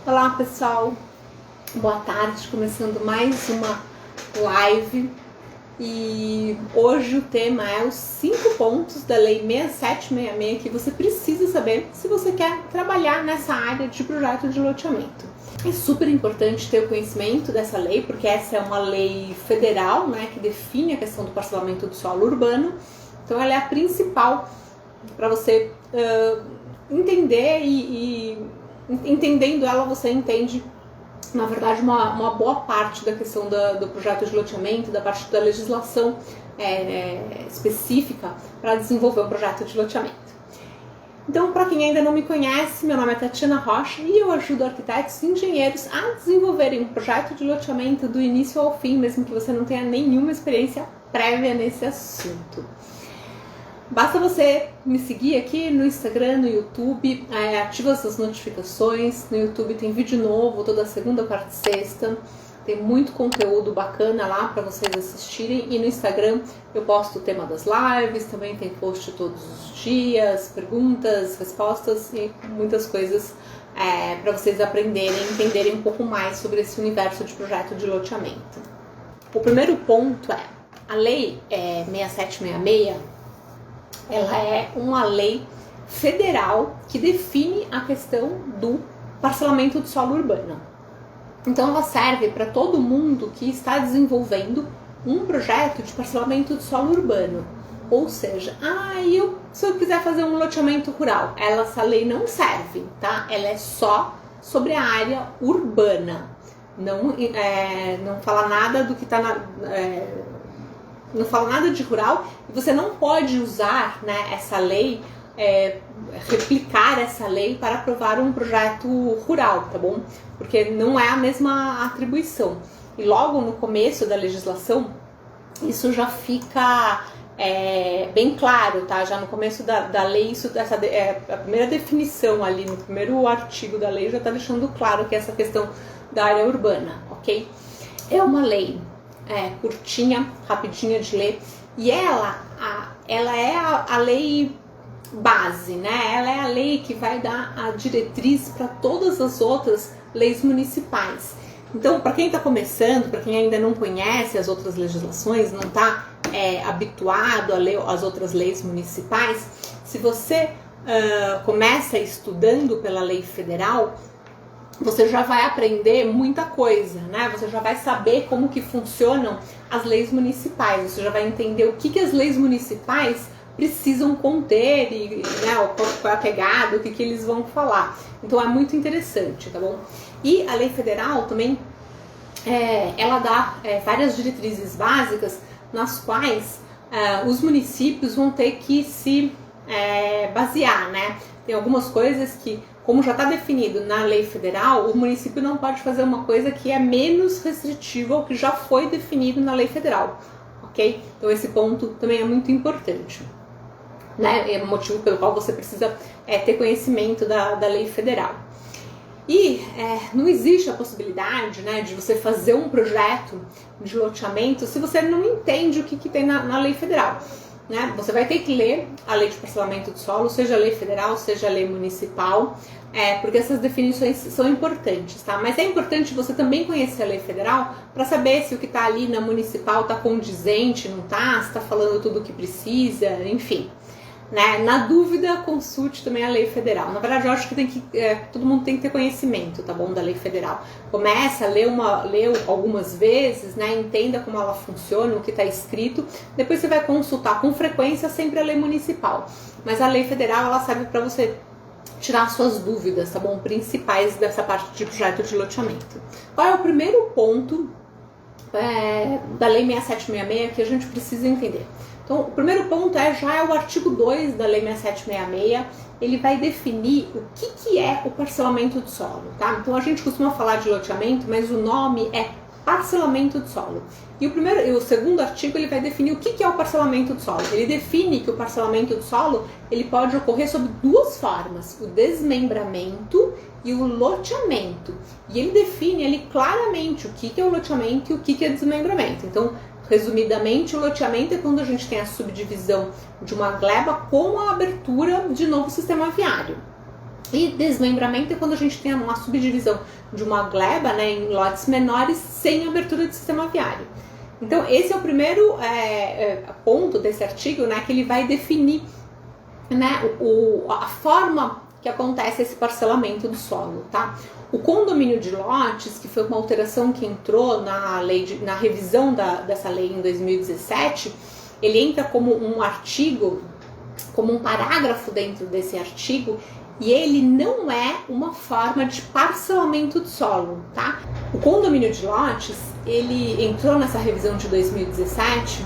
Olá pessoal, boa tarde, começando mais uma live e hoje o tema é os 5 pontos da Lei 6766 que você precisa saber se você quer trabalhar nessa área de projeto de loteamento. É super importante ter o conhecimento dessa lei, porque essa é uma lei federal, né, que define a questão do parcelamento do solo urbano, então ela é a principal para você entender e entendendo ela, você entende, na verdade, uma boa parte da questão do projeto de loteamento, da parte da legislação específica para desenvolver um projeto de loteamento. Então, para quem ainda não me conhece, meu nome é Tatiana Rocha e eu ajudo arquitetos e engenheiros a desenvolverem um projeto de loteamento do início ao fim, mesmo que você não tenha nenhuma experiência prévia nesse assunto. Basta você me seguir aqui no Instagram, no YouTube, ativa as notificações. No YouTube tem vídeo novo toda segunda, quarta e sexta. Tem muito conteúdo bacana lá para vocês assistirem. E no Instagram eu posto o tema das lives, também tem post todos os dias, perguntas, respostas e muitas coisas para vocês aprenderem, entenderem um pouco mais sobre esse universo de projeto de loteamento. O primeiro ponto é a Lei 6766. Ela é uma lei federal que define a questão do parcelamento do solo urbano. Então ela serve para todo mundo que está desenvolvendo um projeto de parcelamento do solo urbano. Ou seja, se eu quiser fazer um loteamento rural, essa lei não serve, tá? Ela é só sobre a área urbana. Não fala nada do que está não fala nada de rural, e você não pode usar, né, essa lei, replicar essa lei para aprovar um projeto rural, tá bom? Porque não é a mesma atribuição. E logo no começo da legislação, isso já fica bem claro, tá? Já no começo da lei, a primeira definição ali, no primeiro artigo da lei, já está deixando claro que essa questão da área urbana, ok? É uma lei curtinha, rapidinha de ler, e ela é a lei base, né? Ela é a lei que vai dar a diretriz para todas as outras leis municipais. Então, para quem está começando, para quem ainda não conhece as outras legislações, não está habituado a ler as outras leis municipais, se você começa estudando pela lei federal, você já vai aprender muita coisa, né? Você já vai saber como que funcionam as leis municipais, você já vai entender o que as leis municipais precisam conter e qual é a pegada, o que eles vão falar. Então é muito interessante, tá bom? E a lei federal também, ela dá várias diretrizes básicas nas quais os municípios vão ter que se basear, né? Tem algumas coisas que, como já está definido na lei federal, o município não pode fazer uma coisa que é menos restritiva ao que já foi definido na lei federal, ok? Então esse ponto também é muito importante, né? É o motivo pelo qual você precisa ter conhecimento da lei federal. E não existe a possibilidade, né, de você fazer um projeto de loteamento se você não entende o que tem na lei federal. Né? Você vai ter que ler a lei de parcelamento do solo, seja a lei federal, seja a lei municipal, porque essas definições são importantes, tá? Mas é importante você também conhecer a lei federal para saber se o que está ali na municipal está condizente, não está, se está falando tudo o que precisa, enfim. Né? Na dúvida, consulte também a lei federal. Na verdade, eu acho que todo mundo tem que ter conhecimento, tá bom, da lei federal. Começa a ler algumas vezes, né? Entenda como ela funciona, o que está escrito. Depois você vai consultar com frequência sempre a lei municipal. Mas a lei federal, ela serve para você tirar suas dúvidas, tá bom, principais dessa parte de projeto de loteamento. Qual é o primeiro ponto da lei 6766 que a gente precisa entender? Então, o primeiro ponto já é o artigo 2 da Lei 6766, ele vai definir o que é o parcelamento do solo, tá? Então, a gente costuma falar de loteamento, mas o nome é parcelamento do solo. E o segundo artigo, ele vai definir o que é o parcelamento do solo. Ele define que o parcelamento do solo, ele pode ocorrer sob duas formas, o desmembramento e o loteamento. E ele define claramente o que é o loteamento e o que é desmembramento. Então, resumidamente, o loteamento é quando a gente tem a subdivisão de uma gleba com a abertura de novo sistema viário. E desmembramento é quando a gente tem uma subdivisão de uma gleba, né, em lotes menores sem abertura de sistema viário. Então esse é o primeiro ponto desse artigo, né, que ele vai definir, né, a forma que acontece esse parcelamento do solo, tá? O condomínio de lotes, que foi uma alteração que entrou na revisão dessa lei em 2017, ele entra como um artigo, como um parágrafo dentro desse artigo, e ele não é uma forma de parcelamento do solo, tá? O condomínio de lotes, ele entrou nessa revisão de 2017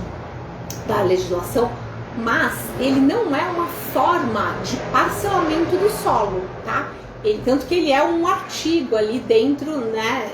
da legislação, mas ele não é uma forma de parcelamento do solo, tá? Tanto que ele é um artigo ali dentro, né,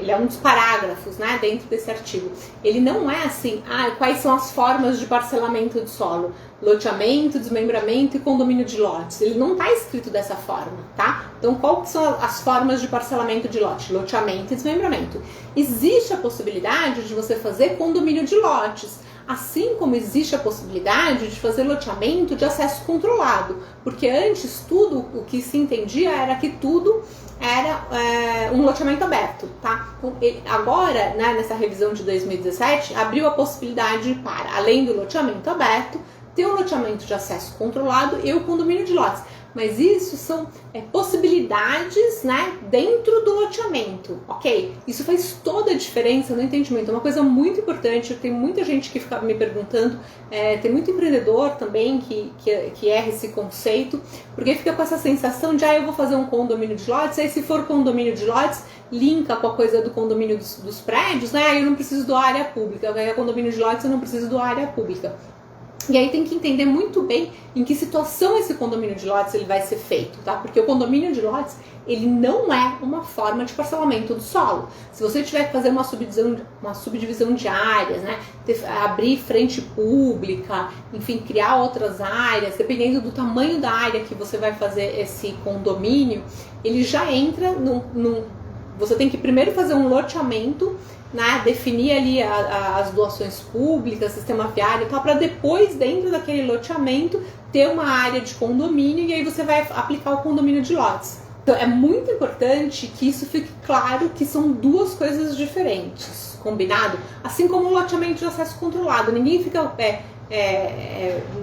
ele é um dos parágrafos, né, dentro desse artigo. Ele não é assim, quais são as formas de parcelamento do solo? Loteamento, desmembramento e condomínio de lotes. Ele não está escrito dessa forma, tá? Então, quais são as formas de parcelamento de lote? Loteamento e desmembramento. Existe a possibilidade de você fazer condomínio de lotes, assim como existe a possibilidade de fazer loteamento de acesso controlado, porque antes tudo o que se entendia era que tudo era um loteamento aberto, tá? Então, agora, né, nessa revisão de 2017, abriu a possibilidade para, além do loteamento aberto, ter um loteamento de acesso controlado e o condomínio de lotes. Mas isso são possibilidades, né, dentro do loteamento, ok? Isso faz toda a diferença no entendimento, é uma coisa muito importante. Tem muita gente que fica me perguntando, tem muito empreendedor também que erra esse conceito, porque fica com essa sensação de, eu vou fazer um condomínio de lotes, aí se for condomínio de lotes, linka com a coisa do condomínio dos prédios, né, eu não preciso do área pública, aí é condomínio de lotes, eu não preciso do área pública. E aí tem que entender muito bem em que situação esse condomínio de lotes ele vai ser feito, tá? Porque o condomínio de lotes, ele não é uma forma de parcelamento do solo. Se você tiver que fazer uma subdivisão de áreas, né? Abrir frente pública, enfim, criar outras áreas, dependendo do tamanho da área que você vai fazer esse condomínio, ele já entra você tem que primeiro fazer um loteamento, né, definir ali as doações públicas, sistema viário e tal, para depois, dentro daquele loteamento, ter uma área de condomínio e aí você vai aplicar o condomínio de lotes. Então é muito importante que isso fique claro que são duas coisas diferentes, combinado? Assim como o loteamento de acesso controlado, ninguém fica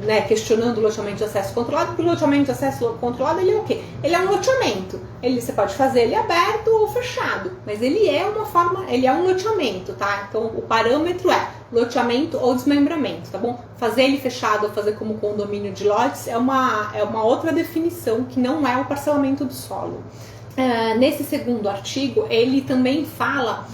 né, questionando o loteamento de acesso controlado, porque o loteamento de acesso controlado ele é o quê? Ele é um loteamento. Você pode fazer ele aberto ou fechado, mas ele é uma forma, ele é um loteamento, tá? Então o parâmetro é loteamento ou desmembramento, tá bom? Fazer ele fechado ou fazer como condomínio de lotes é uma outra definição que não é o parcelamento do solo. Nesse segundo artigo, ele também fala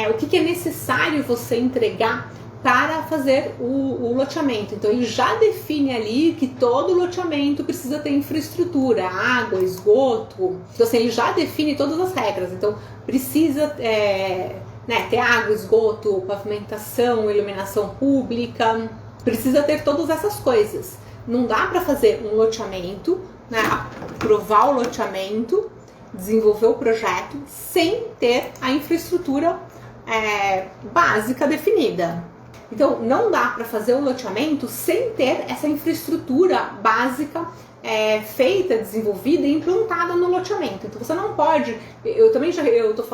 o que é necessário você entregar para fazer o loteamento. Então ele já define ali que todo loteamento precisa ter infraestrutura, água, esgoto. Então assim, ele já define todas as regras. Então precisa ter água, esgoto, pavimentação, iluminação pública. Precisa ter todas essas coisas. Não dá para fazer um loteamento, né, aprovar o loteamento, desenvolver o projeto sem ter a infraestrutura básica definida. Então, não dá para fazer o loteamento sem ter essa infraestrutura básica feita, desenvolvida e implantada no loteamento. Então, você não pode... Eu estou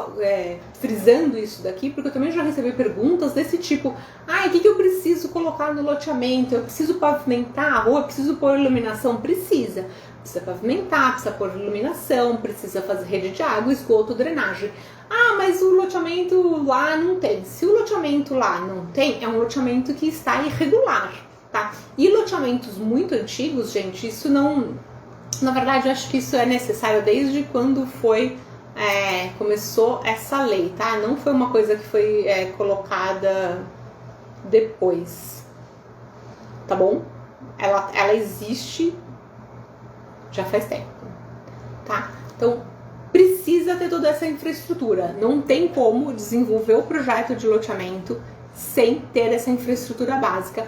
frisando isso daqui, porque eu também já recebi perguntas desse tipo. O que eu preciso colocar no loteamento? Eu preciso pavimentar a rua? Eu preciso pôr iluminação? Precisa pavimentar, precisa pôr iluminação, precisa fazer rede de água, esgoto, drenagem. Mas o loteamento lá não tem. Se o loteamento lá não tem, é um loteamento que está irregular, tá? E loteamentos muito antigos, gente, isso não... Na verdade, eu acho que isso é necessário desde quando começou essa lei, tá? Não foi uma coisa que foi colocada depois, tá bom? Ela existe já faz tempo, tá? Então, precisa ter toda essa infraestrutura. Não tem como desenvolver o projeto de loteamento sem ter essa infraestrutura básica.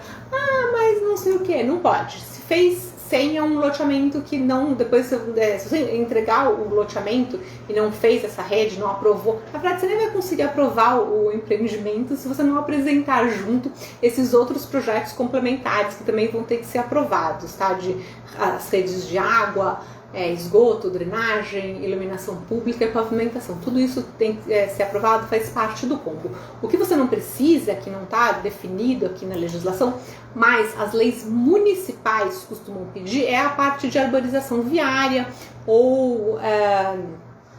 Mas não sei o que, não pode. Se fez sem um loteamento que não, depois se você entregar o loteamento e não fez essa rede, não aprovou, na verdade você nem vai conseguir aprovar o empreendimento se você não apresentar junto esses outros projetos complementares que também vão ter que ser aprovados, tá? As redes de água, esgoto, drenagem, iluminação pública e pavimentação. Tudo isso tem que ser aprovado, faz parte do combo. O que você não precisa, que não está definido aqui na legislação, mas as leis municipais costumam pedir, é a parte de arborização viária ou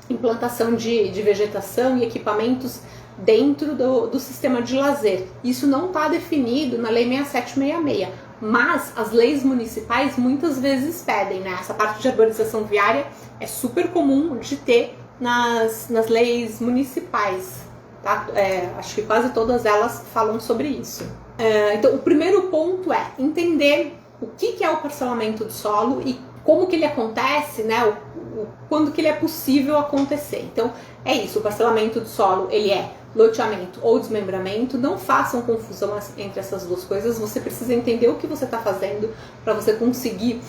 implantação de vegetação e equipamentos dentro do sistema de lazer. Isso não está definido na Lei 6766, mas as leis municipais muitas vezes pedem, né? Essa parte de arborização viária é super comum de ter nas leis municipais, tá? Acho que quase todas elas falam sobre isso. Então, o primeiro ponto é entender o que é o parcelamento do solo e como que ele acontece, né? Quando que ele é possível acontecer. Então, é isso, o parcelamento do solo, ele é loteamento ou desmembramento. Não façam confusão entre essas duas coisas. Você precisa entender o que você está fazendo para você conseguir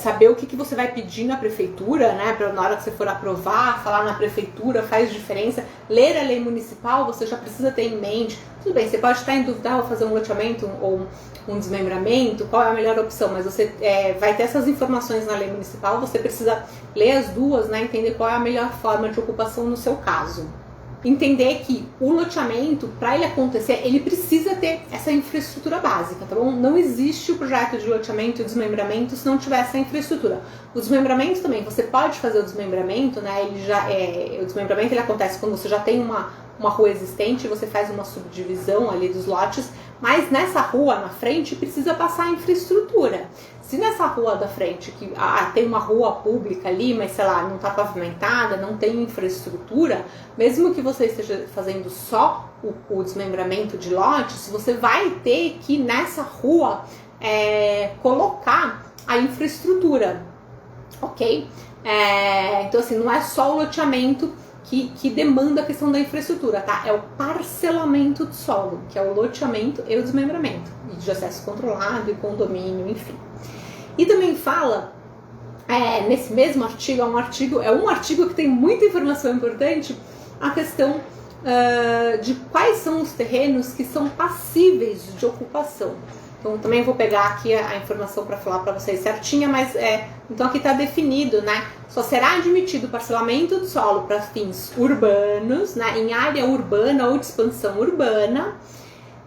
saber o que você vai pedir na prefeitura, né? Para na hora que você for aprovar, falar na prefeitura faz diferença. Ler a lei municipal, você já precisa ter em mente. Tudo bem, você pode estar em dúvida, vou fazer um loteamento ou um desmembramento, qual é a melhor opção, mas você vai ter essas informações na lei municipal, você precisa ler as duas, né? Entender qual é a melhor forma de ocupação no seu caso. Entender que o loteamento, para ele acontecer, ele precisa ter essa infraestrutura básica, tá bom? Não existe o projeto de loteamento e desmembramento se não tiver essa infraestrutura. O desmembramento também, você pode fazer o desmembramento, né? O desmembramento ele acontece quando você já tem uma rua existente, você faz uma subdivisão ali dos lotes, mas nessa rua na frente precisa passar a infraestrutura. Se nessa rua da frente, que tem uma rua pública ali, mas sei lá, não está pavimentada, não tem infraestrutura, mesmo que você esteja fazendo só o desmembramento de lotes, você vai ter que nessa rua colocar a infraestrutura, ok? Então assim, não é só o loteamento que demanda a questão da infraestrutura, tá? É o parcelamento do solo, que é o loteamento e o desmembramento, e de acesso controlado e condomínio, enfim. E também fala, nesse mesmo artigo, é um artigo que tem muita informação importante, a questão de quais são os terrenos que são passíveis de ocupação. Então também vou pegar aqui a informação para falar para vocês certinha, mas então aqui está definido, né? Só será admitido parcelamento do solo para fins urbanos, né? Em área urbana ou de expansão urbana,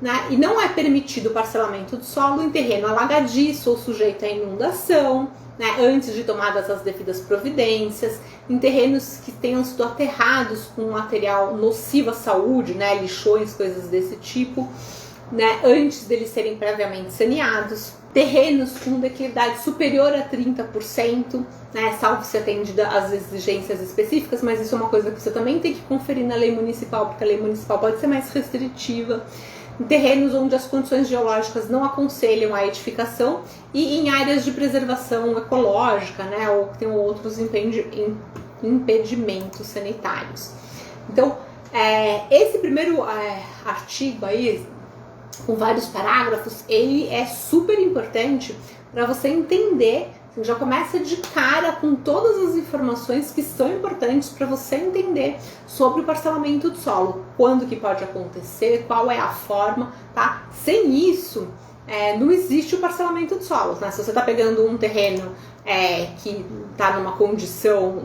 né? E não é permitido o parcelamento do solo em terreno alagadiço ou sujeito à inundação, né? Antes de tomadas as devidas providências, em terrenos que tenham sido aterrados com material nocivo à saúde, né? Lixões, coisas desse tipo, né? Antes deles serem previamente saneados, terrenos com declividade superior a 30%, né? Salvo se atendida às exigências específicas, mas isso é uma coisa que você também tem que conferir na lei municipal, porque a lei municipal pode ser mais restritiva. Em terrenos onde as condições geológicas não aconselham a edificação e em áreas de preservação ecológica, né, ou que tenham outros impedimentos sanitários. Então, esse primeiro artigo aí, com vários parágrafos, ele é super importante para você entender. Você já começa de cara com todas as informações que são importantes para você entender sobre o parcelamento do solo, quando que pode acontecer, qual é a forma, tá? Sem isso, não existe o parcelamento do solo, né? Se você está pegando um terreno que está numa condição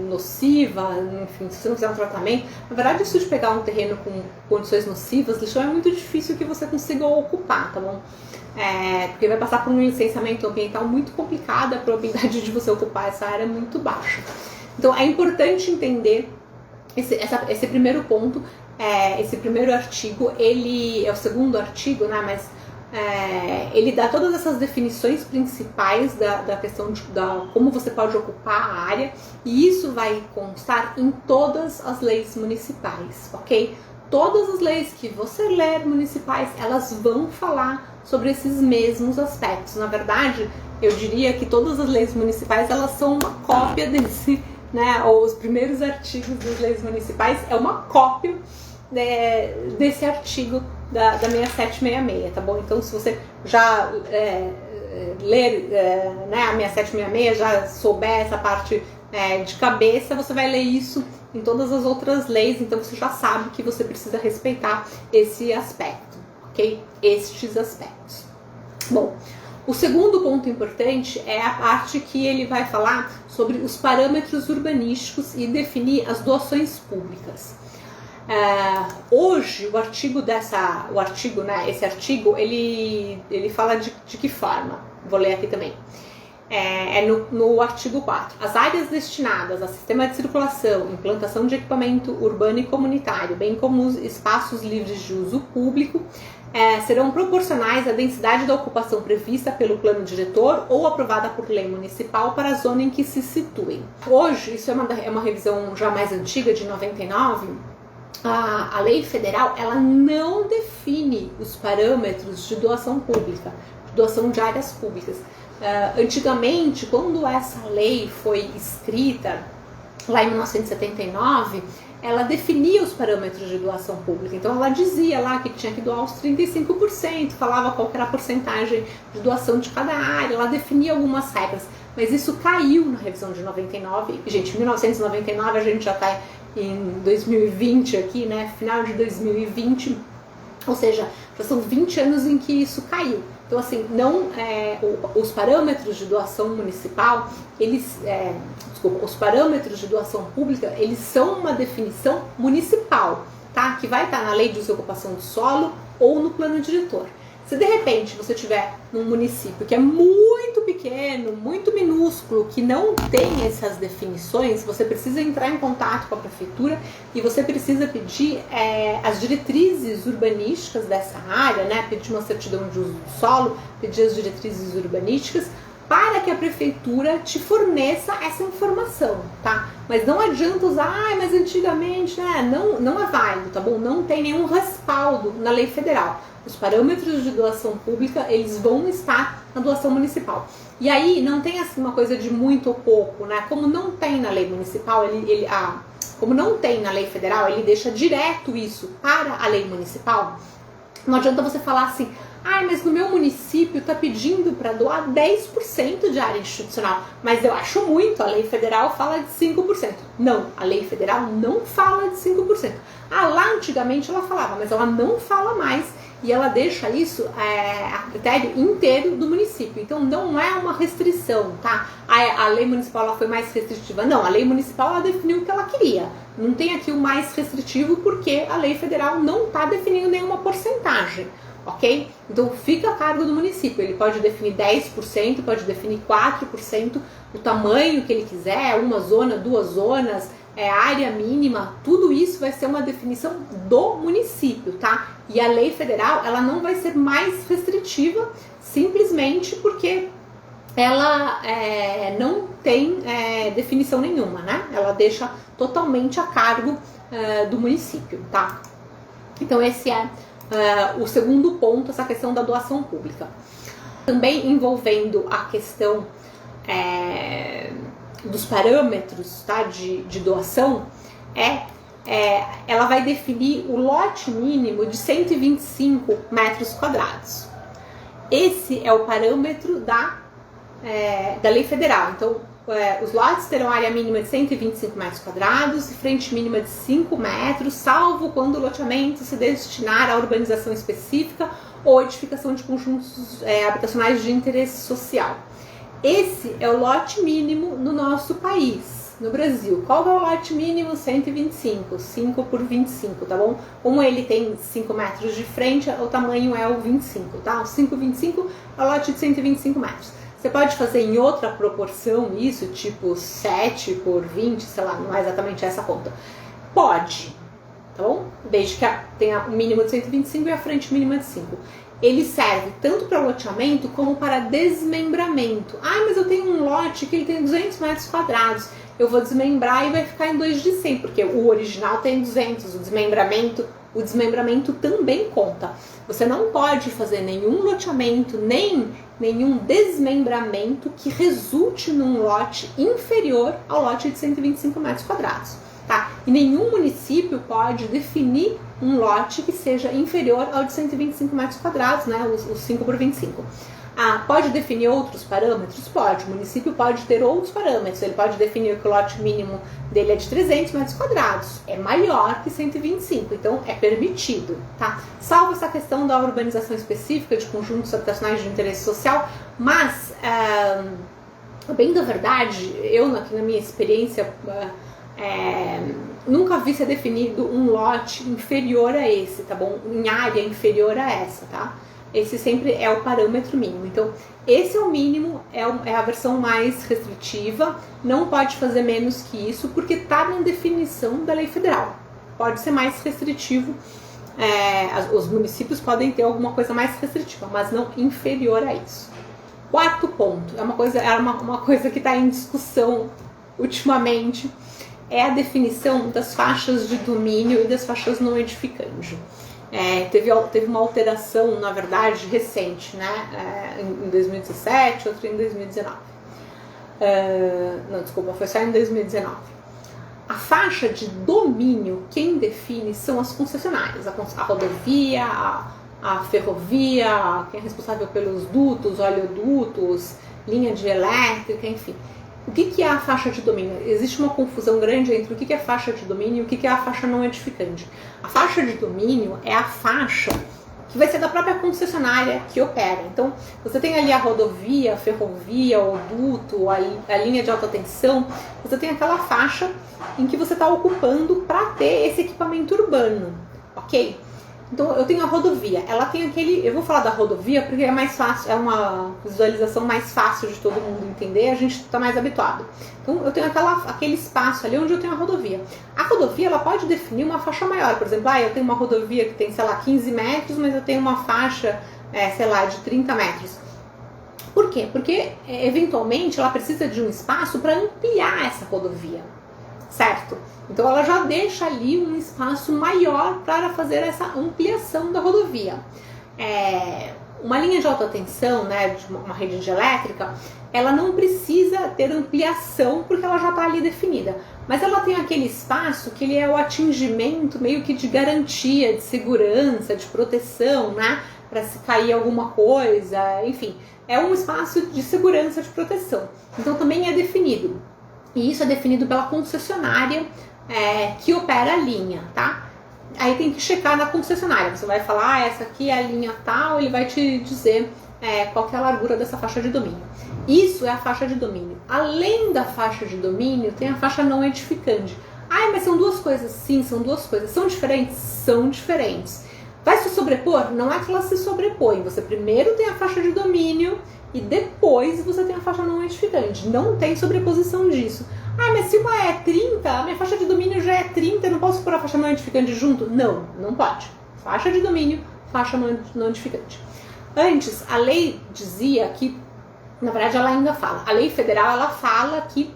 nociva, enfim, se você não fizer um tratamento, na verdade isso de pegar um terreno com condições nocivas, lixão, é muito difícil que você consiga ocupar, tá bom? Porque vai passar por um licenciamento ambiental muito complicado, a probabilidade de você ocupar essa área é muito baixa. Então é importante entender esse primeiro ponto, esse primeiro artigo, ele é o segundo artigo, né, mas ele dá todas essas definições principais da questão de como você pode ocupar a área, e isso vai constar em todas as leis municipais, ok? Todas as leis que você ler municipais, elas vão falar sobre esses mesmos aspectos. Na verdade, eu diria que todas as leis municipais, elas são uma cópia desse, né, ou os primeiros artigos das leis municipais é uma cópia desse artigo da 6766, tá bom? Então, se você já ler né, a 6766, já souber essa parte de cabeça, você vai ler isso em todas as outras leis, então você já sabe que você precisa respeitar esse aspecto, ok? Estes aspectos. Bom, O segundo ponto importante é a parte que ele vai falar sobre os parâmetros urbanísticos e definir as doações públicas. Hoje, esse artigo, ele fala de que forma? Vou ler aqui também. No artigo 4. As áreas destinadas a sistema de circulação, implantação de equipamento urbano e comunitário, bem como os espaços livres de uso público, serão proporcionais à densidade da ocupação prevista pelo plano diretor ou aprovada por lei municipal para a zona em que se situem. Hoje, isso é uma revisão já mais antiga, de 99, a lei federal ela não define os parâmetros de doação pública, de doação de áreas públicas. Antigamente, quando essa lei foi escrita, lá em 1979, ela definia os parâmetros de doação pública. Então ela dizia lá que tinha que doar os 35%, falava qual era a porcentagem de doação de cada área, ela definia algumas regras, mas isso caiu na revisão de 99. Gente, em 1999 a gente já está em 2020 aqui, né? Final de 2020, ou seja, já são 20 anos em que isso caiu. Então, assim, os parâmetros de doação municipal, os parâmetros de doação pública, eles são uma definição municipal, tá? Que vai estar na lei de uso e ocupação do solo ou no plano diretor. Se de repente você tiver num município que é muito pequeno, muito minúsculo, que não tem essas definições, você precisa entrar em contato com a prefeitura e você precisa pedir as diretrizes urbanísticas dessa área, né? Pedir uma certidão de uso do solo, pedir as diretrizes urbanísticas, para que a prefeitura te forneça essa informação, tá? Mas não adianta usar, mas antigamente, né? Não é válido, tá bom? Não tem nenhum respaldo na lei federal. Os parâmetros de doação pública, eles vão estar na doação municipal. E aí, não tem assim uma coisa de muito ou pouco, né? Como não tem na lei municipal, como não tem na lei federal, ele deixa direto isso para a lei municipal. Não adianta você falar assim, mas no meu município está pedindo para doar 10% de área institucional, mas eu acho muito, a lei federal fala de 5%. Não, a lei federal não fala de 5%. Lá antigamente ela falava, mas ela não fala mais e ela deixa isso a critério inteiro do município. Então não é uma restrição, tá? A lei municipal ela foi mais restritiva. Não, a lei municipal ela definiu o que ela queria. Não tem aqui o mais restritivo porque a lei federal não está definindo nenhuma porcentagem. Ok? Então fica a cargo do município, ele pode definir 10%, pode definir 4%, o tamanho que ele quiser, uma zona, duas zonas, área mínima, tudo isso vai ser uma definição do município, tá? E a lei federal, ela não vai ser mais restritiva, simplesmente porque ela não tem definição nenhuma, né? Ela deixa totalmente a cargo do município, tá? Então esse é o segundo ponto, essa questão da doação pública. Também envolvendo a questão dos parâmetros, tá, de doação, ela vai definir o lote mínimo de 125 metros quadrados. Esse é o parâmetro da lei federal. Então, os lotes terão área mínima de 125 metros quadrados e frente mínima de 5 metros, salvo quando o loteamento se destinar à urbanização específica ou edificação de conjuntos habitacionais de interesse social. Esse é o lote mínimo no nosso país, no Brasil. Qual é o lote mínimo? 125, 5 por 25, tá bom? Como ele tem 5 metros de frente, o tamanho é o 25, tá? O 5,25 é o lote de 125 metros. Você pode fazer em outra proporção isso, tipo 7 por 20, sei lá, não é exatamente essa conta. Pode, tá bom? Desde que tenha o mínimo de 125 e a frente mínima de 5. Ele serve tanto para loteamento como para desmembramento. Mas eu tenho um lote que ele tem 200 metros quadrados. Eu vou desmembrar e vai ficar em 2 de 100, porque o original tem 200, o desmembramento também conta. Você não pode fazer nenhum loteamento, nem nenhum desmembramento que resulte num lote inferior ao lote de 125 metros quadrados. Tá? E nenhum município pode definir um lote que seja inferior ao de 125 metros quadrados, né? Os 5 por 25. Pode definir outros parâmetros? Pode. O município pode ter outros parâmetros. Ele pode definir que o lote mínimo dele é de 300 metros quadrados. É maior que 125, então é permitido, tá? Salvo essa questão da urbanização específica de conjuntos habitacionais de interesse social, mas, bem da verdade, eu, aqui na minha experiência, nunca vi ser definido um lote inferior a esse, tá bom? Em área inferior a essa, tá? Esse sempre é o parâmetro mínimo. Então, esse é o mínimo, é a versão mais restritiva, não pode fazer menos que isso, porque está na definição da lei federal. Pode ser mais restritivo, os municípios podem ter alguma coisa mais restritiva, mas não inferior a isso. Quarto ponto, é uma coisa que está em discussão ultimamente, é a definição das faixas de domínio e das faixas não edificantes. Teve uma alteração, na verdade, recente, né? Em 2017, outra em 2019. Não, desculpa, foi só em 2019. A faixa de domínio, quem define são as concessionárias, a rodovia, a ferrovia, quem é responsável pelos dutos, oleodutos, linha de elétrica, enfim. O que é a faixa de domínio? Existe uma confusão grande entre o que é faixa de domínio e o que é a faixa não edificante. A faixa de domínio é a faixa que vai ser da própria concessionária que opera. Então, você tem ali a rodovia, a ferrovia, o duto, a linha de alta tensão, você tem aquela faixa em que você está ocupando para ter esse equipamento urbano, ok? Então, eu tenho a rodovia, ela tem eu vou falar da rodovia porque é mais fácil, é uma visualização mais fácil de todo mundo entender, a gente está mais habituado. Então, eu tenho aquele espaço ali onde eu tenho a rodovia. A rodovia, ela pode definir uma faixa maior, por exemplo, eu tenho uma rodovia que tem, sei lá, 15 metros, mas eu tenho uma faixa, sei lá, de 30 metros. Por quê? Porque, eventualmente, ela precisa de um espaço para ampliar essa rodovia, certo? Então ela já deixa ali um espaço maior para fazer essa ampliação da rodovia. Uma linha de alta tensão, né, de uma rede de elétrica, ela não precisa ter ampliação porque ela já está ali definida. Mas ela tem aquele espaço que ele é o atingimento meio que de garantia, de segurança, de proteção, né, para se cair alguma coisa, enfim. É um espaço de segurança, de proteção. Então também é definido. E isso é definido pela concessionária que opera a linha, tá? Aí tem que checar na concessionária. Você vai falar, essa aqui é a linha tal, ele vai te dizer qual que é a largura dessa faixa de domínio. Isso é a faixa de domínio. Além da faixa de domínio, tem a faixa não edificante. Mas são duas coisas? Sim, são duas coisas. São diferentes? São diferentes. Vai se sobrepor? Não é que ela se sobrepõe. Você primeiro tem a faixa de domínio e depois você tem a faixa não edificante. Não tem sobreposição disso. Mas se uma é 30, a minha faixa de domínio já é 30, eu não posso pôr a faixa não edificante junto? Não, não pode. Faixa de domínio, faixa não edificante. Antes, a lei dizia que, na verdade ela ainda fala, a lei federal ela fala que,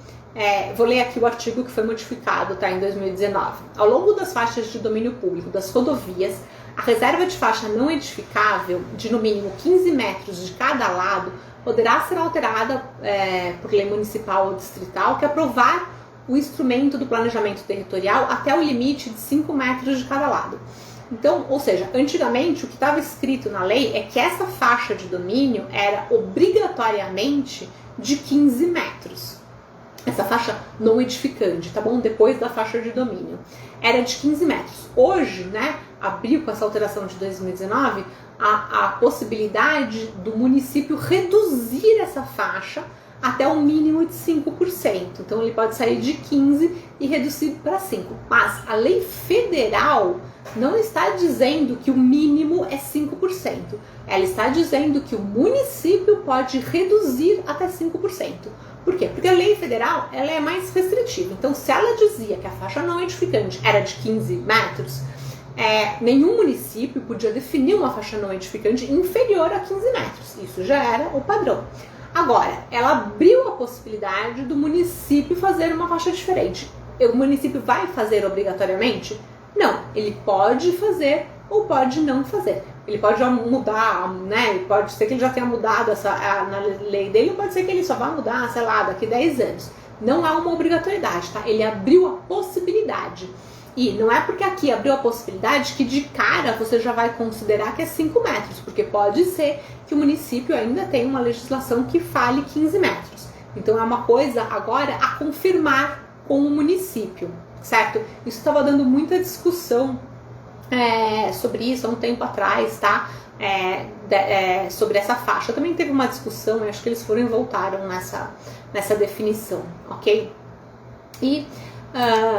vou ler aqui o artigo que foi modificado, tá, em 2019. Ao longo das faixas de domínio público das rodovias, a reserva de faixa não edificável, de no mínimo 15 metros de cada lado, poderá ser alterada por lei municipal ou distrital que aprovar o instrumento do planejamento territorial até o limite de 5 metros de cada lado. Então, ou seja, antigamente o que estava escrito na lei é que essa faixa de domínio era obrigatoriamente de 15 metros. Essa faixa não edificante, tá bom? Depois da faixa de domínio. Era de 15 metros. Hoje, né, abriu com essa alteração de 2019, a possibilidade do município reduzir essa faixa até um mínimo de 5%. Então ele pode sair de 15% e reduzir para 5%. Mas a lei federal não está dizendo que o mínimo é 5%. Ela está dizendo que o município pode reduzir até 5%. Por quê? Porque a lei federal ela é mais restritiva. Então se ela dizia que a faixa não edificante era de 15 metros, nenhum município podia definir uma faixa não edificante inferior a 15 metros. Isso já era o padrão. Agora, ela abriu a possibilidade do município fazer uma faixa diferente. O município vai fazer obrigatoriamente? Não, ele pode fazer ou pode não fazer. Ele pode mudar, né? Pode ser que ele já tenha mudado na lei dele, ou pode ser que ele só vá mudar, sei lá, daqui 10 anos. Não há uma obrigatoriedade, tá? Ele abriu a possibilidade. E não é porque aqui abriu a possibilidade que de cara você já vai considerar que é 5 metros, porque pode ser que o município ainda tenha uma legislação que fale 15 metros. Então é uma coisa agora a confirmar com o município, certo? Isso estava dando muita discussão sobre isso há um tempo atrás, tá? Sobre essa faixa. Também teve uma discussão, acho que eles foram e voltaram nessa definição, ok? E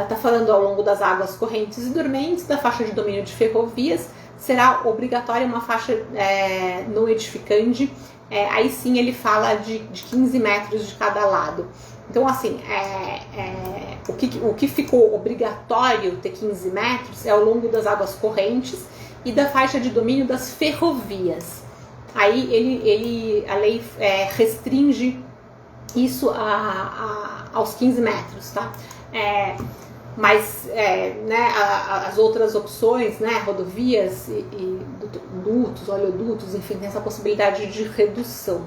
tá falando ao longo das águas correntes e dormentes, da faixa de domínio de ferrovias, será obrigatória uma faixa no edificante, aí sim ele fala de 15 metros de cada lado. Então, assim, o que ficou obrigatório ter 15 metros é ao longo das águas correntes e da faixa de domínio das ferrovias. Aí a lei restringe isso aos 15 metros, tá? Mas as outras opções, né, rodovias e dutos, oleodutos, enfim, tem essa possibilidade de redução.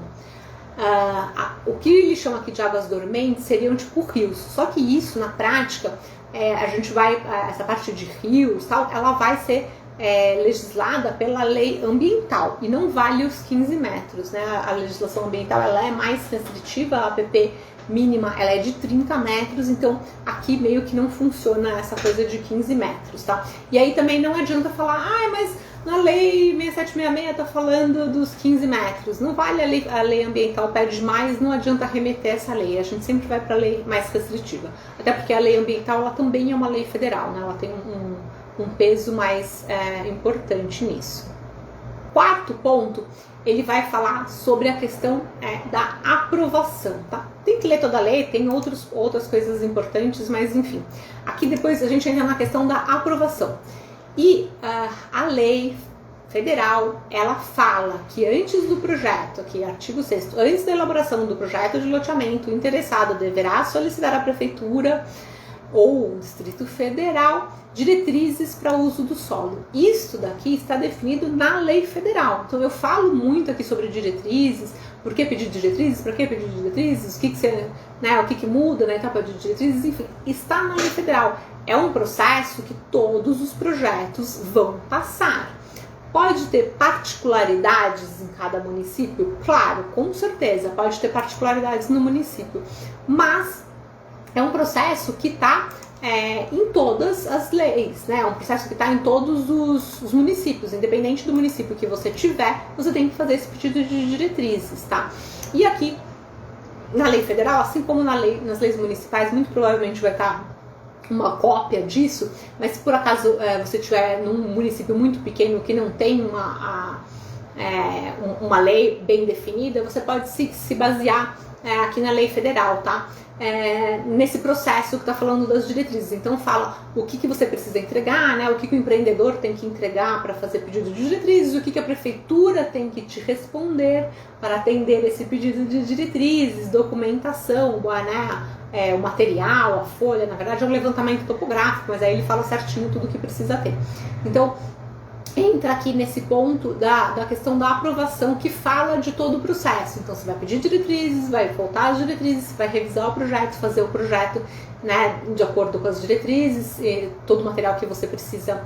O que ele chama aqui de águas dormentes seriam tipo rios, só que isso na prática, a gente vai, essa parte de rios, tal, ela vai ser legislada pela lei ambiental e não vale os 15 metros, né? A legislação ambiental ela é mais restritiva, a APP mínima ela é de 30 metros, então aqui meio que não funciona essa coisa de 15 metros, tá? E aí também não adianta falar, mas na lei 6766 tá falando dos 15 metros, não vale a lei ambiental pede mais, não adianta remeter essa lei, a gente sempre vai para a lei mais restritiva, até porque a lei ambiental ela também é uma lei federal, né? Ela tem um peso mais importante nisso. Quarto ponto, ele vai falar sobre a questão da aprovação, tá? Tem que ler toda a lei, tem outras coisas importantes, mas enfim. Aqui depois a gente entra na questão da aprovação. E a lei federal, ela fala que antes do projeto, aqui artigo 6º, antes da elaboração do projeto de loteamento, o interessado deverá solicitar à prefeitura ou o Distrito Federal diretrizes para o uso do solo. Isso daqui está definido na lei federal. Então eu falo muito aqui sobre diretrizes, por que pedir diretrizes, para que pedir diretrizes, o que muda na etapa de diretrizes, enfim, está na lei federal. É um processo que todos os projetos vão passar. Pode ter particularidades em cada município? Claro, com certeza, pode ter particularidades no município, mas é um processo que está em todas as leis, né? É um processo que está em todos os municípios, independente do município que você tiver, você tem que fazer esse pedido de diretrizes, tá? E aqui, na lei federal, assim como nas leis municipais, muito provavelmente vai estar uma cópia disso, mas se por acaso você estiver num município muito pequeno que não tem uma lei bem definida, você pode se basear aqui na lei federal, tá? Nesse processo que está falando das diretrizes. Então fala o que você precisa entregar, né? O que o empreendedor tem que entregar para fazer pedido de diretrizes, o que a prefeitura tem que te responder para atender esse pedido de diretrizes, documentação, né? O material, a folha, na verdade é um levantamento topográfico, mas aí ele fala certinho tudo o que precisa ter. Então entra aqui nesse ponto da questão da aprovação, que fala de todo o processo. Então você vai pedir diretrizes, vai voltar às diretrizes, vai revisar o projeto, fazer o projeto, né, de acordo com as diretrizes, todo o material que você precisa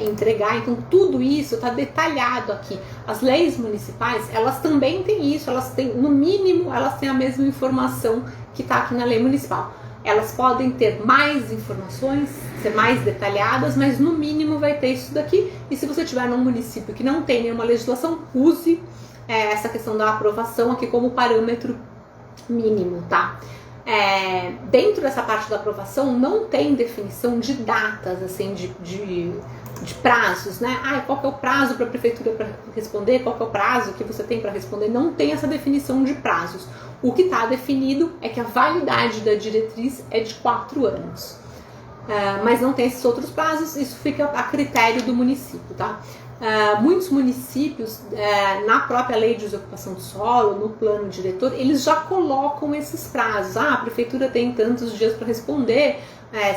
entregar. Então tudo isso está detalhado aqui. As leis municipais, elas também têm isso, elas têm, no mínimo, elas têm a mesma informação que está aqui na lei municipal. Elas podem ter mais informações, ser mais detalhadas, mas no mínimo vai ter isso daqui. E se você estiver num município que não tem nenhuma legislação, use essa questão da aprovação aqui como parâmetro mínimo, tá? Dentro dessa parte da aprovação não tem definição de datas, assim, de prazos, né? Qual que é o prazo para a prefeitura para responder? Qual que é o prazo que você tem para responder? Não tem essa definição de prazos. O que está definido é que a validade da diretriz é de 4 anos. Mas não tem esses outros prazos, isso fica a critério do município, tá? Muitos municípios, na própria lei de desocupação do solo, no plano diretor, eles já colocam esses prazos. A prefeitura tem tantos dias para responder,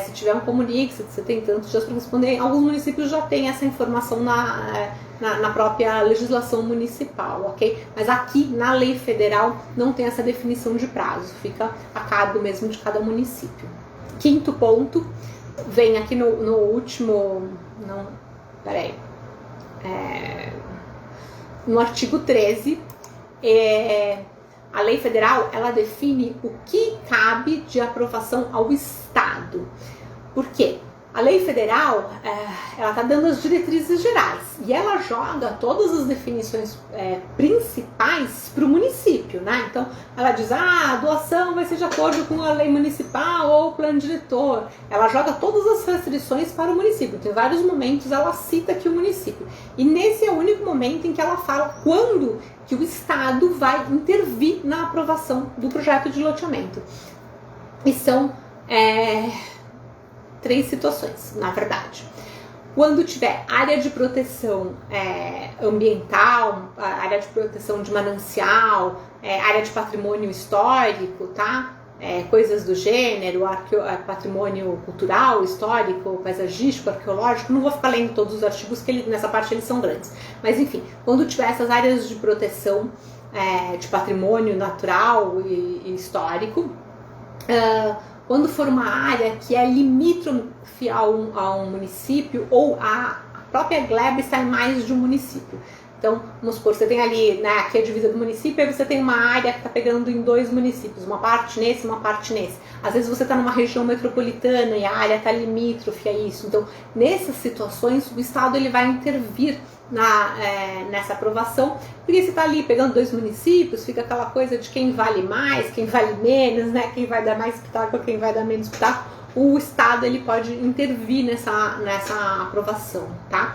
se tiver um comunique, você tem tantos dias para responder. Alguns municípios já têm essa informação na própria legislação municipal, ok? Mas aqui, na lei federal, não tem essa definição de prazo, fica a cargo mesmo de cada município. Quinto ponto, vem aqui no último, não, peraí, no artigo 13, a lei federal, ela define o que cabe de aprovação ao Estado. Por quê? A lei federal, ela está dando as diretrizes gerais e ela joga todas as definições principais para o município, né? Então, ela diz, a doação vai ser de acordo com a lei municipal ou o plano diretor. Ela joga todas as restrições para o município. Então, em vários momentos, ela cita aqui o município. E nesse é o único momento em que ela fala quando que o Estado vai intervir na aprovação do projeto de loteamento. E são 3 situações, na verdade. Quando tiver área de proteção ambiental, área de proteção de manancial, área de patrimônio histórico, tá? Coisas do gênero, patrimônio cultural, histórico, paisagístico, arqueológico, não vou ficar lendo todos os artigos, que nessa parte eles são grandes. Mas enfim, quando tiver essas áreas de proteção de patrimônio natural e histórico, quando for uma área que é limítrofe a um município ou a própria gleba está em mais de um município. Então, vamos supor, você tem ali, né, aqui a divisa do município, aí você tem uma área que está pegando em 2 municípios, uma parte nesse, uma parte nesse. Às vezes você está numa região metropolitana e a área está limítrofe a isso. Então, nessas situações, o Estado ele vai intervir nessa aprovação, porque você está ali pegando 2 municípios, fica aquela coisa de quem vale mais, quem vale menos, né, quem vai dar mais pitaco, quem vai dar menos pitaco. O Estado ele pode intervir nessa aprovação, tá?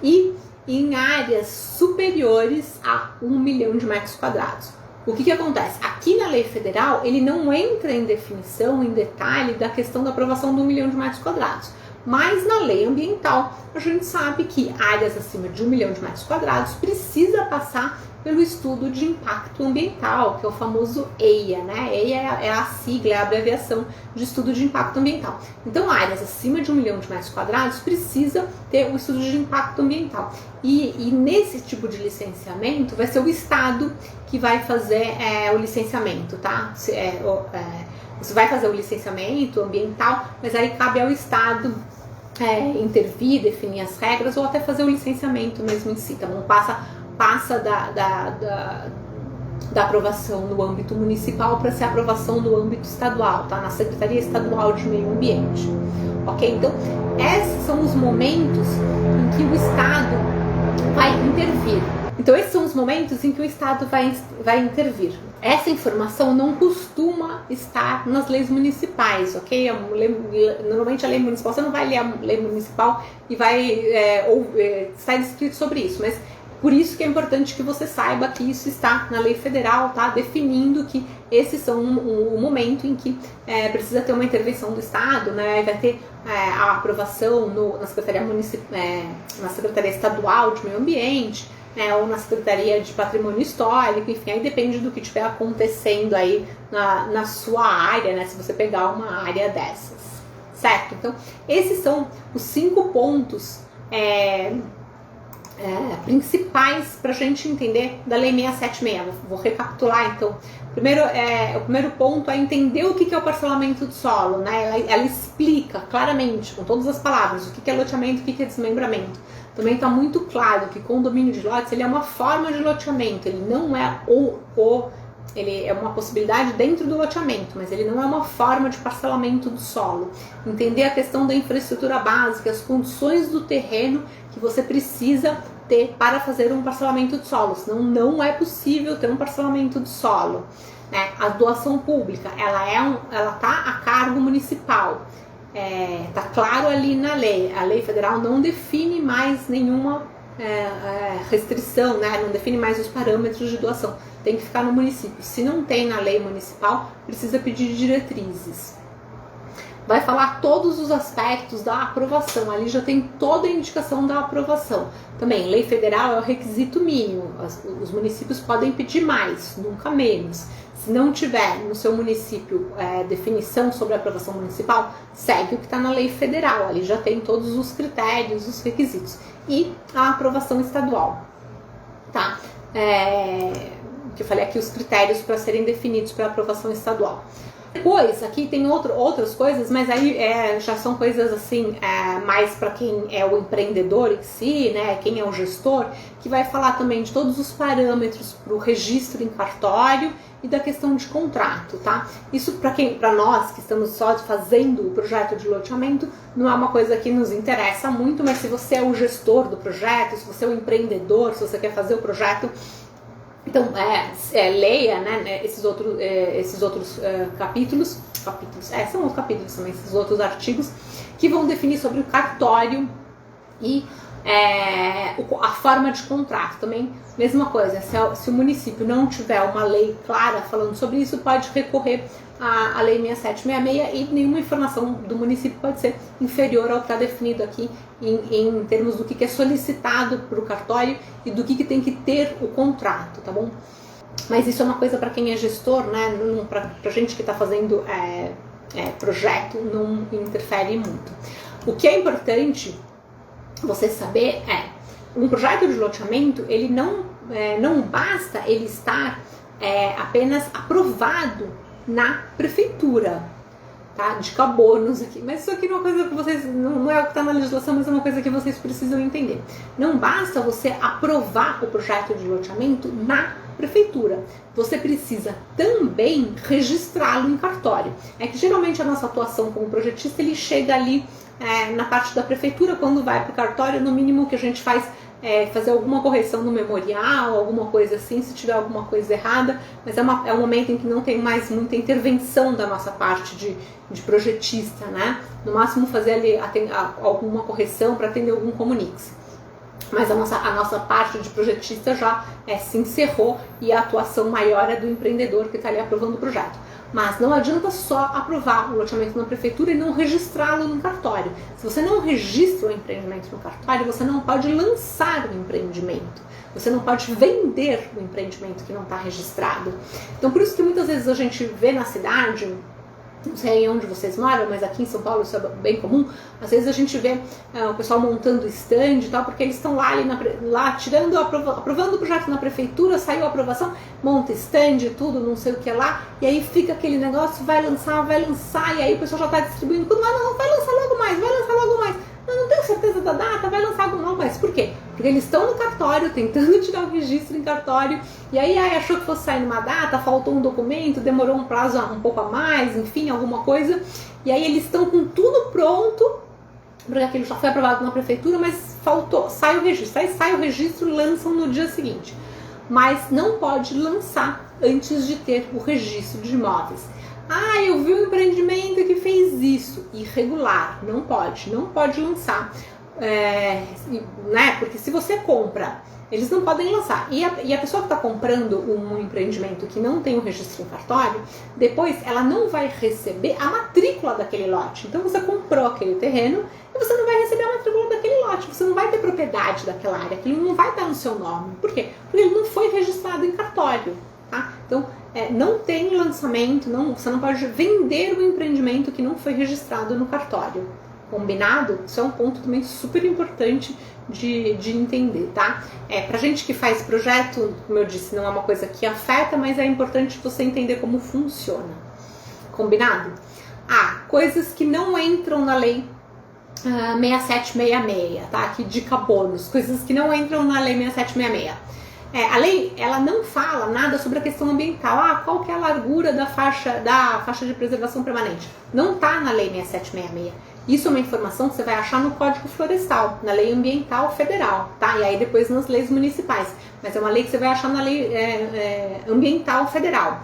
E em áreas superiores a 1 milhão de metros quadrados. O que acontece? Aqui na lei federal, ele não entra em definição, em detalhe, da questão da aprovação de 1 milhão de metros quadrados. Mas na lei ambiental, a gente sabe que áreas acima de 1 milhão de metros quadrados precisa passar pelo estudo de impacto ambiental, que é o famoso EIA, né? EIA é a sigla, é a abreviação de estudo de impacto ambiental. Então, áreas acima de 1 milhão de metros quadrados precisa ter o estudo de impacto ambiental. E nesse tipo de licenciamento, vai ser o Estado que vai fazer o licenciamento, tá? Você vai fazer o licenciamento ambiental, mas aí cabe ao Estado intervir, definir as regras ou até fazer o licenciamento mesmo em si, tá bom? Passa da aprovação no âmbito municipal para ser aprovação no âmbito estadual, tá? Na Secretaria Estadual de Meio Ambiente, ok? Então, esses são os momentos em que o Estado vai intervir. Então, esses são os momentos em que o Estado vai intervir. Essa informação não costuma estar nas leis municipais, ok? Normalmente a lei municipal, você não vai ler a lei municipal e vai estar escrito sobre isso, mas por isso que é importante que você saiba que isso está na lei federal, tá? Definindo que esses são o momento em que precisa ter uma intervenção do Estado, né? Vai ter a aprovação na Secretaria Estadual de Meio Ambiente, ou na Secretaria de Patrimônio Histórico, enfim, aí depende do que estiver acontecendo aí na sua área, né? Se você pegar uma área dessas, certo? Então, esses são os 5 pontos principais para a gente entender da Lei 676. Vou recapitular então. O primeiro ponto é entender o que é o parcelamento do solo, né? Ela explica claramente, com todas as palavras, o que é loteamento, o que é desmembramento. Também está muito claro que condomínio de lotes ele é uma forma de loteamento, ele não é ele é uma possibilidade dentro do loteamento, mas ele não é uma forma de parcelamento do solo. Entender a questão da infraestrutura básica, as condições do terreno que você precisa ter para fazer um parcelamento de solo, senão não é possível ter um parcelamento de solo, né? A doação pública, ela tá a cargo municipal. Tá claro ali na lei. A lei federal não define mais nenhuma restrição, né? Não define mais os parâmetros de doação. Tem que ficar no município. Se não tem na lei municipal, precisa pedir diretrizes. Vai falar todos os aspectos da aprovação. Ali já tem toda a indicação da aprovação. Também, lei federal é o requisito mínimo. Os municípios podem pedir mais, nunca menos. Se não tiver no seu município definição sobre a aprovação municipal, segue o que está na lei federal. Ali já tem todos os critérios, os requisitos. E a aprovação estadual. Tá? Que eu falei aqui os critérios para serem definidos para a aprovação estadual. Depois, aqui tem outras coisas, mas aí já são coisas assim, mais para quem é o empreendedor em si, né, quem é o gestor, que vai falar também de todos os parâmetros para o registro em cartório e da questão de contrato, tá? Isso para nós que estamos só fazendo o projeto de loteamento, não é uma coisa que nos interessa muito, mas se você é o gestor do projeto, se você é o empreendedor, se você quer fazer o projeto, então, leia, né, esses outros capítulos, são os capítulos também, esses outros artigos, que vão definir sobre o cartório e a forma de contrato. Também, mesma coisa, se o município não tiver uma lei clara falando sobre isso, pode recorrer à Lei 6766 e nenhuma informação do município pode ser inferior ao que está definido aqui em termos do que é solicitado para o cartório e do que tem que ter o contrato, tá bom? Mas isso é uma coisa para quem é gestor, né? Para gente que está fazendo projeto, não interfere muito. O que é importante você saber um projeto de loteamento, ele não basta ele estar apenas aprovado na prefeitura, tá? De Cabornos aqui, mas isso aqui não é uma coisa que vocês, não é o que está na legislação, mas é uma coisa que vocês precisam entender. Não basta você aprovar o projeto de loteamento na prefeitura, você precisa também registrá-lo em cartório. É que geralmente a nossa atuação como projetista, ele chega ali na parte da prefeitura, quando vai para o cartório, no mínimo que a gente faz fazer alguma correção no memorial, alguma coisa assim, se tiver alguma coisa errada, mas é um momento em que não tem mais muita intervenção da nossa parte de projetista, né? No máximo fazer ali alguma correção para atender algum comunique. Mas a nossa parte de projetista já se encerrou e a atuação maior é do empreendedor que está ali aprovando o projeto. Mas não adianta só aprovar o loteamento na prefeitura e não registrá-lo no cartório. Se você não registra o empreendimento no cartório, você não pode lançar o empreendimento. Você não pode vender o empreendimento que não está registrado. Então, por isso que muitas vezes a gente vê na cidade, não sei onde vocês moram, mas aqui em São Paulo isso é bem comum, às vezes a gente vê o pessoal montando stand e tal, porque eles estão lá aprovando o projeto na prefeitura, saiu a aprovação, monta stand, tudo, não sei o que lá, e aí fica aquele negócio, vai lançar, e aí o pessoal já está distribuindo, quando vai lançar logo mais, não tenho certeza da data, vai lançar logo mais. Por quê? Porque eles estão no cartório, tentando tirar o registro em cartório, e aí achou que fosse sair numa data, faltou um documento, demorou um prazo um pouco a mais, enfim, alguma coisa, e aí eles estão com tudo pronto, porque aquilo já foi aprovado na prefeitura, mas sai o registro. Aí sai o registro e lançam no dia seguinte. Mas não pode lançar antes de ter o registro de imóveis. Eu vi um empreendimento que fez isso. Irregular, não pode lançar. Né? Porque se você compra, eles não podem lançar. E a pessoa que está comprando um empreendimento que não tem o registro em cartório, depois ela não vai receber a matrícula daquele lote. Então você comprou aquele terreno e você não vai receber a matrícula daquele lote. Você não vai ter propriedade daquela área, aquilo não vai estar no seu nome. Por quê? Porque ele não foi registrado em cartório. Tá? Então, não tem lançamento, você não pode vender um empreendimento que não foi registrado no cartório. Combinado? Isso é um ponto também super importante de entender, tá? Pra gente que faz projeto, como eu disse, não é uma coisa que afeta, mas é importante você entender como funciona. Combinado? Coisas que não entram na lei 6766, tá? Aqui dica bônus, coisas que não entram na lei 6766. A lei, ela não fala nada sobre a questão ambiental. Qual que é a largura da faixa de preservação permanente? Não está na lei 6766. Isso é uma informação que você vai achar no Código Florestal, na Lei Ambiental Federal, tá? E aí depois nas leis municipais. Mas é uma lei que você vai achar na Lei Ambiental Federal.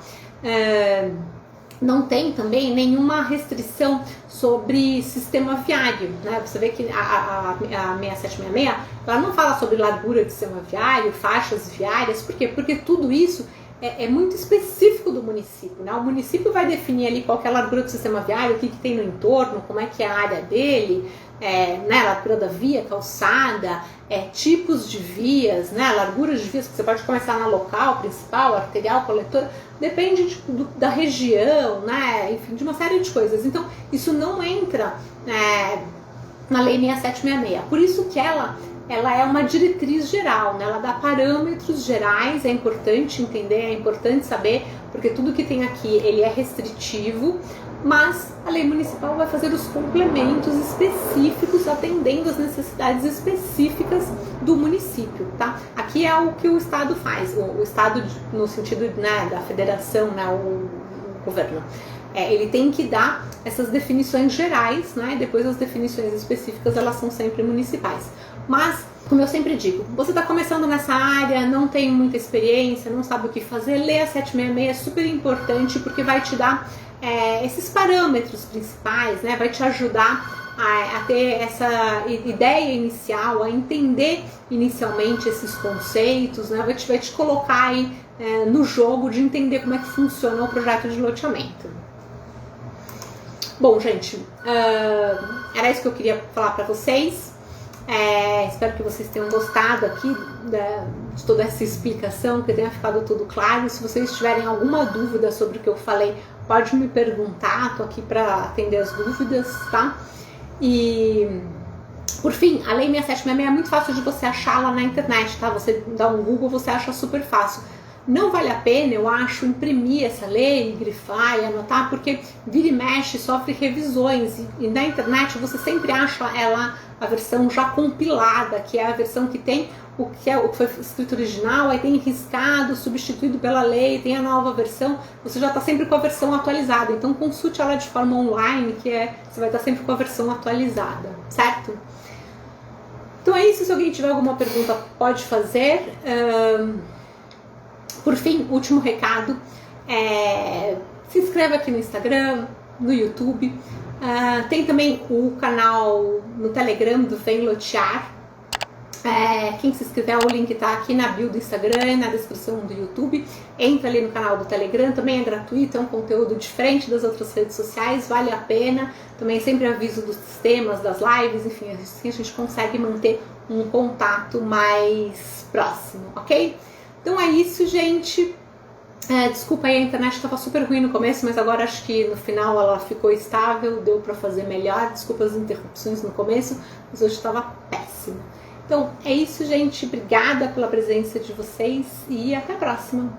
Não tem também nenhuma restrição sobre sistema viário, né? Você vê que a 6766, ela não fala sobre largura de sistema viário, faixas viárias. Por quê? Porque tudo isso é muito específico do município, né? O município vai definir ali qual que é a largura do sistema viário, o que tem no entorno, como é que é a área dele, né? Largura da via, calçada, tipos de vias, né? Larguras de vias, que você pode começar na local, principal, arterial, coletora, depende da região, né? Enfim, de uma série de coisas. Então, isso não entra na Lei 6766. Por isso que ela é uma diretriz geral, né? Ela dá parâmetros gerais, é importante entender, é importante saber, porque tudo que tem aqui ele é restritivo, mas a lei municipal vai fazer os complementos específicos atendendo às necessidades específicas do município, tá? Aqui é o que o Estado faz, o Estado no sentido, né, da federação, né, o governo. Ele tem que dar essas definições gerais, né? Depois as definições específicas elas são sempre municipais. Mas, como eu sempre digo, você está começando nessa área, não tem muita experiência, não sabe o que fazer, lê a 766, é super importante porque vai te dar esses parâmetros principais, né? Vai te ajudar a ter essa ideia inicial, a entender inicialmente esses conceitos, né? Vai te colocar aí no jogo de entender como é que funciona o projeto de loteamento. Bom, gente, era isso que eu queria falar para vocês. Espero que vocês tenham gostado aqui de toda essa explicação, que tenha ficado tudo claro. Se vocês tiverem alguma dúvida sobre o que eu falei, pode me perguntar, tô aqui para atender as dúvidas, tá? E, por fim, a Lei 6766 é muito fácil de você achar lá na internet, tá? Você dá um Google, você acha super fácil. Não vale a pena, eu acho, imprimir essa lei, grifar e anotar, porque vira e mexe, sofre revisões. E na internet você sempre acha ela, a versão já compilada, que é a versão que tem o que foi escrito original, aí tem riscado, substituído pela lei, tem a nova versão, você já está sempre com a versão atualizada. Então consulte ela de forma online, você vai estar sempre com a versão atualizada, certo? Então é isso, se alguém tiver alguma pergunta pode fazer. Por fim, último recado, se inscreva aqui no Instagram, no YouTube, tem também o canal no Telegram do Vem Lotear. Quem se inscrever, o link está aqui na bio do Instagram e na descrição do YouTube. Entra ali no canal do Telegram, também é gratuito, é um conteúdo diferente das outras redes sociais, vale a pena. Também sempre aviso dos temas, das lives, enfim, assim a gente consegue manter um contato mais próximo, ok? Então é isso, gente. Desculpa aí, a internet estava super ruim no começo, mas agora acho que no final ela ficou estável, deu para fazer melhor. Desculpa as interrupções no começo, mas hoje estava péssimo. Então é isso, gente. Obrigada pela presença de vocês e até a próxima.